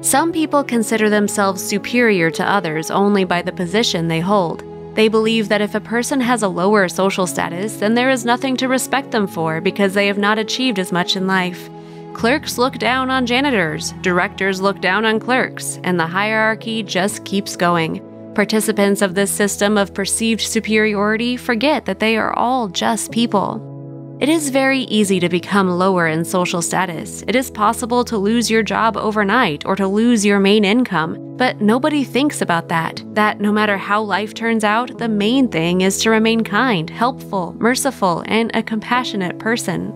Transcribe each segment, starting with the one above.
Some people consider themselves superior to others only by the position they hold. They believe that if a person has a lower social status, then there is nothing to respect them for because they have not achieved as much in life. Clerks look down on janitors, directors look down on clerks, and the hierarchy just keeps going. Participants of this system of perceived superiority forget that they are all just people. It is very easy to become lower in social status. It is possible to lose your job overnight or to lose your main income, but nobody thinks about that no matter how life turns out, the main thing is to remain kind, helpful, merciful, and a compassionate person.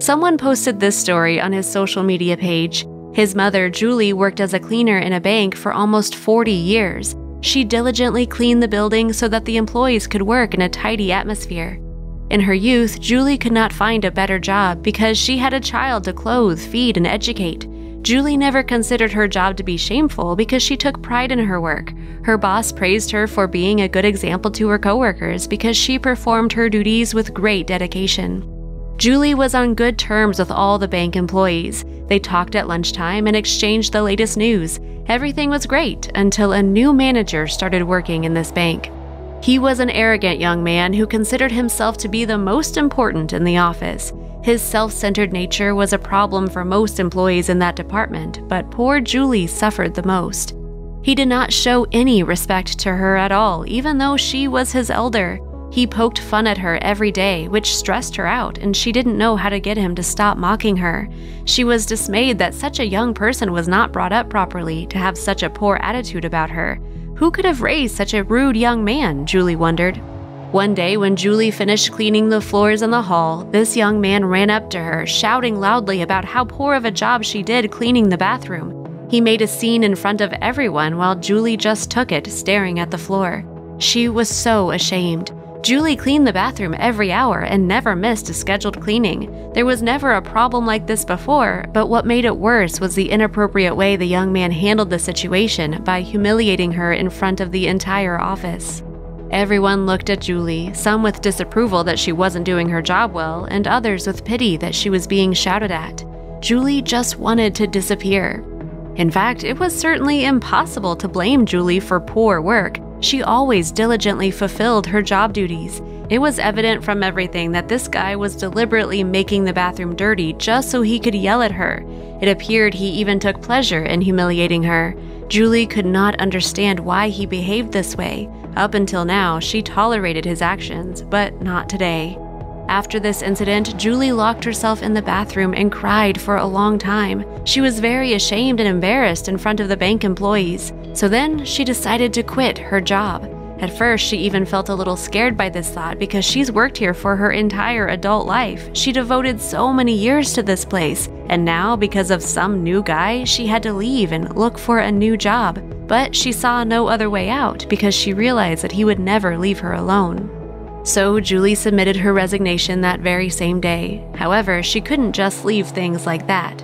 Someone posted this story on his social media page. His mother, Julie, worked as a cleaner in a bank for almost 40 years. She diligently cleaned the building so that the employees could work in a tidy atmosphere. In her youth, Julie could not find a better job because she had a child to clothe, feed, and educate. Julie never considered her job to be shameful because she took pride in her work. Her boss praised her for being a good example to her coworkers because she performed her duties with great dedication. Julie was on good terms with all the bank employees. They talked at lunchtime and exchanged the latest news. Everything was great until a new manager started working in this bank. He was an arrogant young man who considered himself to be the most important in the office. His self-centered nature was a problem for most employees in that department, but poor Julie suffered the most. He did not show any respect to her at all, even though she was his elder. He poked fun at her every day, which stressed her out, and she didn't know how to get him to stop mocking her. She was dismayed that such a young person was not brought up properly to have such a poor attitude about her. Who could have raised such a rude young man, Julie wondered. One day when Julie finished cleaning the floors in the hall, this young man ran up to her, shouting loudly about how poor of a job she did cleaning the bathroom. He made a scene in front of everyone while Julie just took it, staring at the floor. She was so ashamed. Julie cleaned the bathroom every hour and never missed a scheduled cleaning. There was never a problem like this before, but what made it worse was the inappropriate way the young man handled the situation by humiliating her in front of the entire office. Everyone looked at Julie, some with disapproval that she wasn't doing her job well, and others with pity that she was being shouted at. Julie just wanted to disappear. In fact, it was certainly impossible to blame Julie for poor work. She always diligently fulfilled her job duties. It was evident from everything that this guy was deliberately making the bathroom dirty just so he could yell at her. It appeared he even took pleasure in humiliating her. Julie could not understand why he behaved this way. Up until now, she tolerated his actions, but not today. After this incident, Julie locked herself in the bathroom and cried for a long time. She was very ashamed and embarrassed in front of the bank employees. So then she decided to quit her job. At first, she even felt a little scared by this thought because she's worked here for her entire adult life. She devoted so many years to this place, and now, because of some new guy, she had to leave and look for a new job. But she saw no other way out because she realized that he would never leave her alone. So Julie submitted her resignation that very same day. However, she couldn't just leave things like that.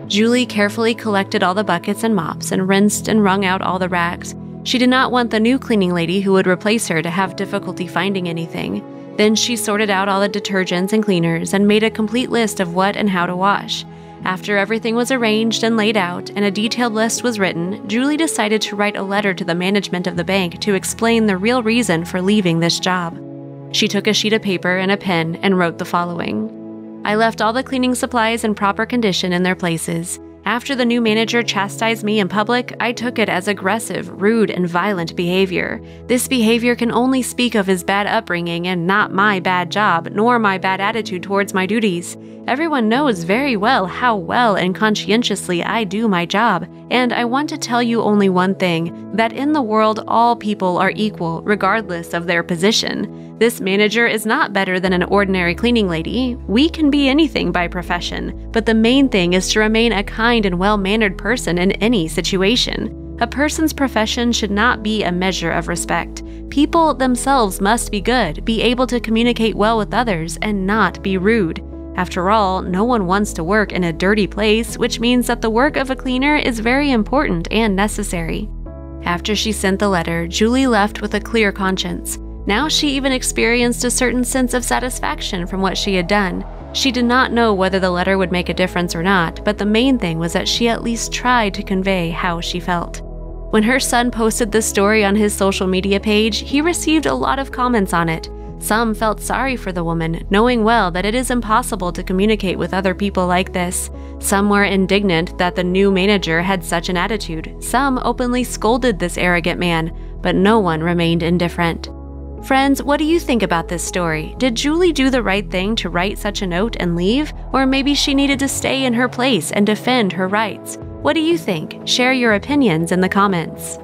Julie carefully collected all the buckets and mops and rinsed and wrung out all the rags. She did not want the new cleaning lady who would replace her to have difficulty finding anything. Then she sorted out all the detergents and cleaners and made a complete list of what and how to wash. After everything was arranged and laid out and a detailed list was written, Julie decided to write a letter to the management of the bank to explain the real reason for leaving this job. She took a sheet of paper and a pen and wrote the following. I left all the cleaning supplies in proper condition in their places. After the new manager chastised me in public, I took it as aggressive, rude, and violent behavior. This behavior can only speak of his bad upbringing and not my bad job, nor my bad attitude towards my duties. Everyone knows very well how well and conscientiously I do my job, and I want to tell you only one thing, that in the world all people are equal, regardless of their position. This manager is not better than an ordinary cleaning lady. We can be anything by profession, but the main thing is to remain a kind and well-mannered person in any situation. A person's profession should not be a measure of respect. People themselves must be good, be able to communicate well with others, and not be rude. After all, no one wants to work in a dirty place, which means that the work of a cleaner is very important and necessary. After she sent the letter, Julie left with a clear conscience. Now she even experienced a certain sense of satisfaction from what she had done. She did not know whether the letter would make a difference or not, but the main thing was that she at least tried to convey how she felt. When her son posted this story on his social media page, he received a lot of comments on it. Some felt sorry for the woman, knowing well that it is impossible to communicate with other people like this. Some were indignant that the new manager had such an attitude. Some openly scolded this arrogant man, but no one remained indifferent. Friends, what do you think about this story? Did Julie do the right thing to write such a note and leave? Or maybe she needed to stay in her place and defend her rights? What do you think? Share your opinions in the comments.